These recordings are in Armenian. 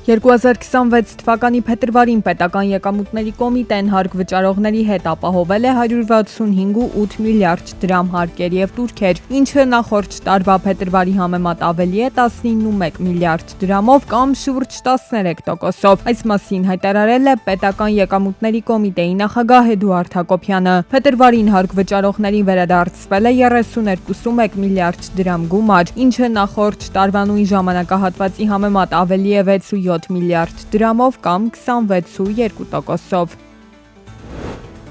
2026 թվականի փետրվարին պետական եկամուտների կոմիտեն հարկ վճարողների հետ ապահովել է 165.8 միլիարդ դրամ հարկեր և տուրքեր, ինչը նախորդ տարվա փետրվարի համեմատ ավելի է 19.1 միլիարդ դրամով կամ շուրջ 13%-ով։ Այս մասին հայտարարել է պետական եկամուտների կոմիտեի նախագահ Էդուարդ Հակոբյանը։ Փետրվարին հարկ վճարողներին վերադարձվել է 32.1 միլիարդ դրամ գումար, ինչը նախորդ տարվա նույն ժամանակահատվածի համեմատ ավելի է 6.7 միլիարդ դրամով կամ 26.2%-ով։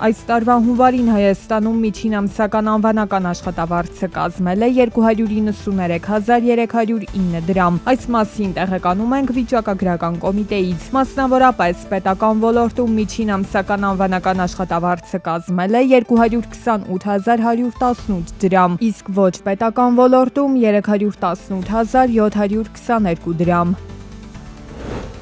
Այս տարվա հունվարին Հայաստանում միջին ամսական անվանական աշխատավարձը կազմել է 293.309 դրամ։ Այս մասին տեղեկանում ենք վիճակագրական կոմիտեից։ Մասնավորապես պետական ոլորտում միջին ամսական անվանական աշխատավարձը կազմել է 228.118 դրամ, իսկ ոչ պետական ոլորտում 318.722 դրամ։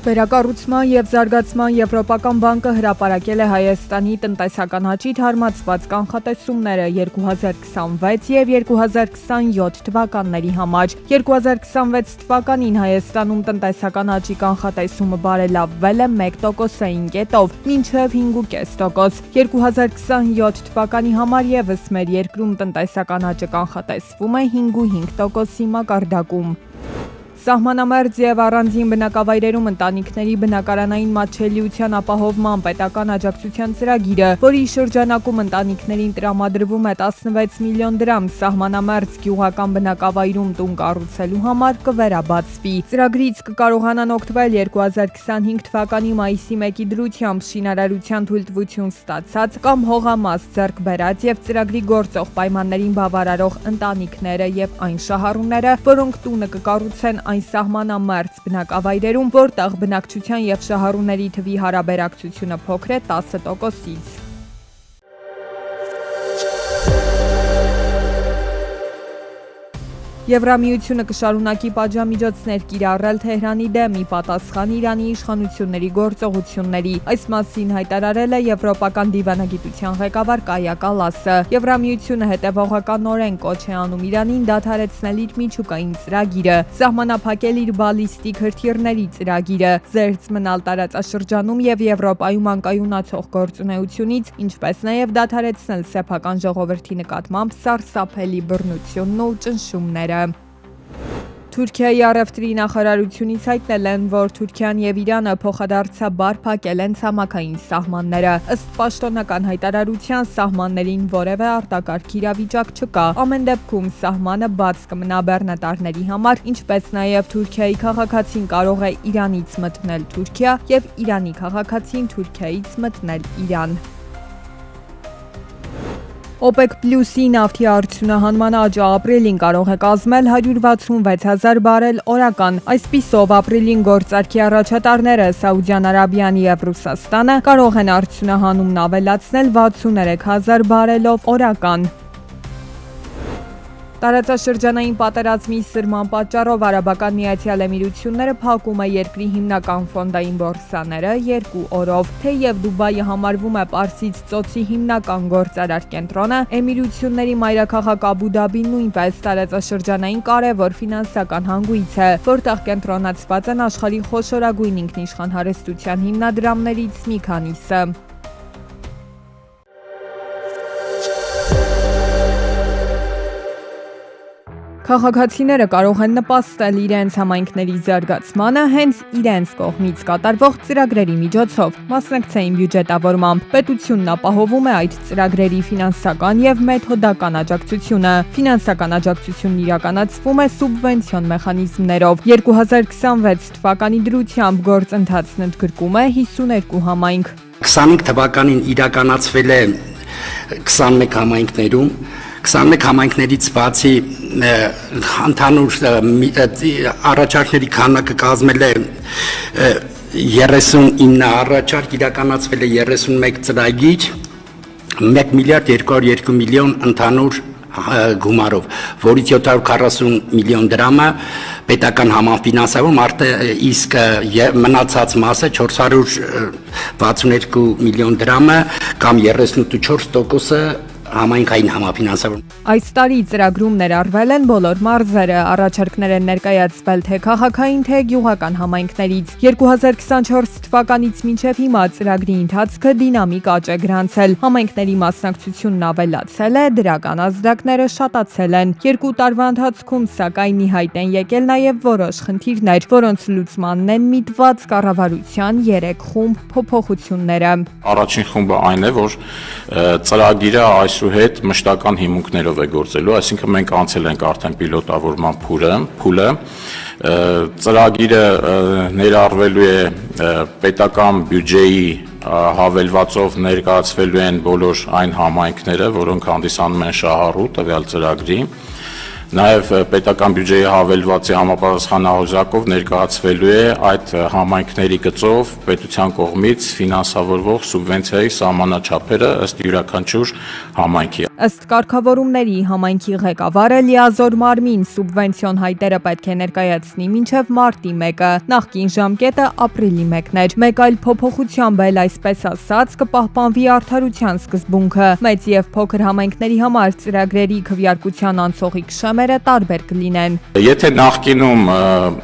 Վերակառուցման և զարգացման Եվրոպական բանկը հրապարակել է Հայաստանի տնտեսական աճի թարմացված կանխատեսումները 2026 և 2027 թվականների համար։ 2026 թվականին Հայաստանում տնտեսական աճի կանխատեսումը բարելավվել է 1%-ային կետով, մինչև 5.5%։ 2027 թվականի համար ևս մեր երկրում տնտեսական աճը կանխատեսվում է 5.5%-ի մակարդակում։ Սահմանամերձ և առանձին բնակավայրերում ընտանիքների բնակարանային մատչելիության ապահովման պետական աջակցության ծրագիրը, որի շրջանակում ընտանիքներին տրամադրվում է 16 միլիոն դրամ սահմանամերձ գյուղական բնակավայրում տուն կառուցելու համար, կվերաբացվի։ Ծրագրից կկարողանան օգտվել 2025 թվականի մայիսի 1-ի դրությամբ շինարարության թույլտվություն ստացած կամ հողամաս ձեռք բերած և ծրագրի գործող պայմաններին բավարարող ընտանիքները և այն շահառուները, որոնք տունը կկառուցեն այն սահմանամերձ բնակավայրերում, որտեղ բնակչության և շահառուների թվի հարաբերակցությունը փոքր է 10%-ից։ Եվրամիությունը կշարունակի պատժամիջոցներ կիրառել Թեհրանի դեմ՝ ի պատասխան Իրանի իշխանությունների գործողությունների։ Այս մասին հայտարարել է Եվրոպական դիվանագիտության ղեկավար Կայա Կալասը։ Եվրամիությունը հետևողականորեն կոչ է անում Իրանին դադարեցնել իր միջուկային ծրագիրը, սահմանափակել իր բալիստիկ հրթիռների ծրագիրը, զերծ մնալ տարածաշրջանում և Եվրոպայում անկայունացող գործունեությունից, ինչպես նաև դադարեցնել սեփական ժողովրդի նկատմամբ սարսափելի բռնությունն ու ճնշումները։ Թուրքիայի առևտրի նախարարությունից հայտնել են, որ Թուրքիան և Իրանը փոխադարձաբար փակել են ցամաքային սահմանները։ Ըստ պաշտոնական հայտարարության սահմաններին որևէ արտակարգ իրավիճակ չկա։ Ամեն դեպքում սահմանը բաց կմնա բեռնատարների համար, ինչպես նաև Թուրքիայի քաղաքացին կարող է Իրանից մտնել Թուրքիա և Իրանի քաղաքացին Թուրքիայից մտնել Իրան։ OPEC+-ի նավթի արդյունահանման աճը ապրիլին կարող է կազմել 166,000 բարել օրական։ Այսպիսով, ապրիլին գործարքի առաջատարները Սաուդյան Արաբիան և Ռուսաստանը կարող են արդյունահանումն ավելացնել 63,000 բարելով օրական։ Տարածաշրջանային պատերազմի սրման պատճառով Արաբական Միացյալ Էմիրությունները փակում է երկրի հիմնական ֆոնդային բորսաները 2 օրով։ Թեև Դուբայը համարվում է Պարսից ծոցի հիմնական գործարար կենտրոնը, Էմիրությունների մայրաքաղաք Աբու Դաբին նույնպես տարածաշրջանային կարևոր ֆինանսական հանգույց է, որտեղ կենտրոնացված են աշխարհի խոշորագույն ինքնիշխան հարստության հիմնադրամներից մի քանիսը։ Քաղաքացիները կարող են նպաստել իրենց համայնքների զարգացմանը հենց իրենց կողմից կատարվող ծրագրերի միջոցով, մասնակցային բյուջետավորմամբ։ Պետությունն ապահովում է այդ ծրագրերի ֆինանսական և մեթոդական աջակցությունը։ Ֆինանսական աջակցությունն իրականացվում է սուբվենցիոն մեխանիզմներով։ 2026 թվականի դրությամբ գործընթացն ընդգրկում է 52 համայնք։ 25 թվականին իրականացվել է 21 համայնքներում 21 համայնքներից բացի ընդհանուր առաջարկների քանակը կազմել է 39 առաջարկ, իրականացվել է 31 ծրագիր, 1 միլիարդ 202 միլիոն ընդհանուր գումարով, որից 740 միլիոն դրամը պետական համաֆինանսավորում, իսկ մնացած մասը 462 միլիոն դրամը կամ 34%-ը համայնքային համաֆինանսավորում։ Այս տարի ծրագրում ներառվել են բոլոր մարզերը, առաջարկներ են ներկայացվել թե քաղաքային, թե գյուղական համայնքներից։ 2024 թվականից մինչև հիմա ծրագրի ընթացքը դինամիկ աճ է գրանցել։ Համայնքների մասնակցությունն ավելացել է, դրական ազդակները շատացել են։ 2 տարվա ընթացքում սակայն ի հայտ են եկել նաև որոշ խնդիրներ, որոնց լուծմանն են միտված կառավարության 3 խումբ փոփոխությունները։ Առաջին խումբը այն է, որ ծրագիրը այսուհետ մշտական հիմունքներով է գործելու, այսինքն մենք անցել ենք արդեն պիլոտավորման փուլը, ծրագիրը ներառվելու է պետական բյուջեի հավելվածով ներկայացվելու են բոլոր այն համայնքները, որոնք հանդիսանում են շահառու տվյալ ծրագրի, նաև պետական բյուջեի հավելվածի համապատասխանահոսակով ներկայացվելու է այդ համայնքների գծով պետության կողմից ֆինանսավորվող սուբվենցիայի սահմանաչափերը ըստ յուրաքանչյուր համայնքի։ Ըստ կարգավորումների համայնքի ղեկավարը լիազոր մարմին սուբվենցիոն հայտերը պետք է ներկայացնի մինչև մարտի 1-ը, նախկին ժամկետը ապրիլի 1-ն էր։ Մեկ այլ փոփոխությամբ էլ այսպես ասած կպահպանվի արդարության սկզբունքը։ Մեծ եւ փոքր համայնքների համար ծրագրերի քվեարկության անցողիկ շեմերը տարբեր կլինեն։ Եթե նախկինում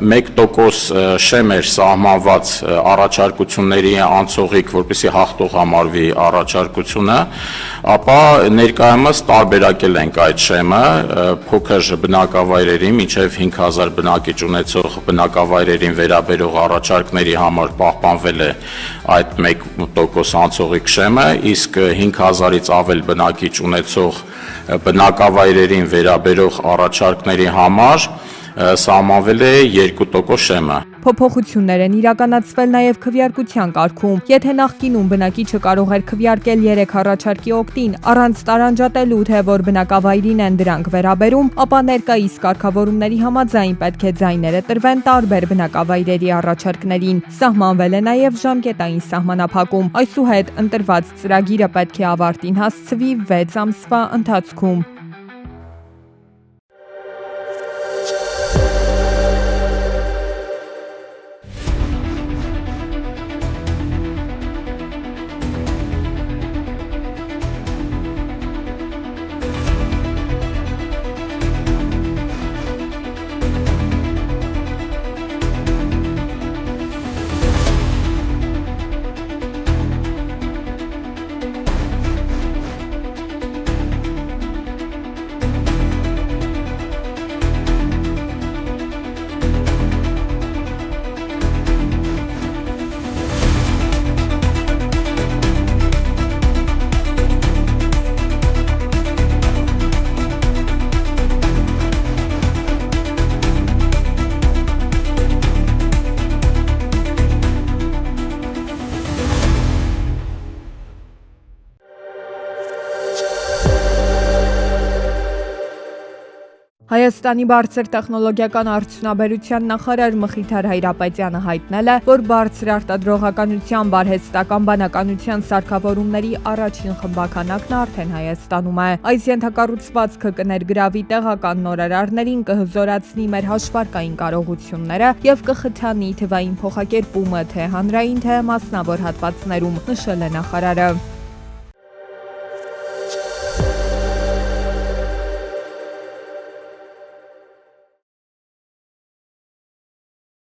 1% շեմ էր սահմանված առաջարկությունների անցողիկ, որպեսզի հաղթող համարվի առաջարկությունը, ապա ներկայումս տարբերակել ենք այդ շեմը փոքր բնակավայրերի մինչև 5000 բնակիչ ունեցող բնակավայրերին վերաբերող առաջարկների համար պահպանվել է այդ 1% անցողիկ շեմը, իսկ 5000-ից ավել բնակիչ ունեցող բնակավայրերին վերաբերող առաջարկների համար սահմանվել է 2% շեմը։ Փոփոխություններ են իրականացվել նաև քվեարկության կարգում։ Եթե նախկինում բնակիչը կարող էր քվեարկել 3 առաջարկի օգտին առանց տարանջատելու, թե որ բնակավայրին են դրանք վերաբերում, ապա ներկայիս կարգավորումների համաձայն պետք է ձայները տրվեն տարբեր բնակավայրերի առաջարկներին։ Սահմանվել է նաև ժամկետային սահմանափակում։ Այսուհետ ընտրված ծրագիրը պետք է ավարտին հասցվի 6 ամսվա ընթացքում։ Հայաստանի բարձր տեխնոլոգիական արդյունաբերության նախարար Մխիթար Հայրապետյանը հայտնել է, որ բարձր արտադրողականությամբ արհեստական բանականության սարքավորումների առաջին խմբականակն արդեն Հայաստանում է։ Այս ենթակառուցվածքը կներգրավի տեղական նորարարներին, կհզորացնի մեր հաշվարկային կարողությունները եւ կխթանի թվային փոխակերպումը թե հանրային, թե մասնավոր հատվածներում, նշել է նախարարը։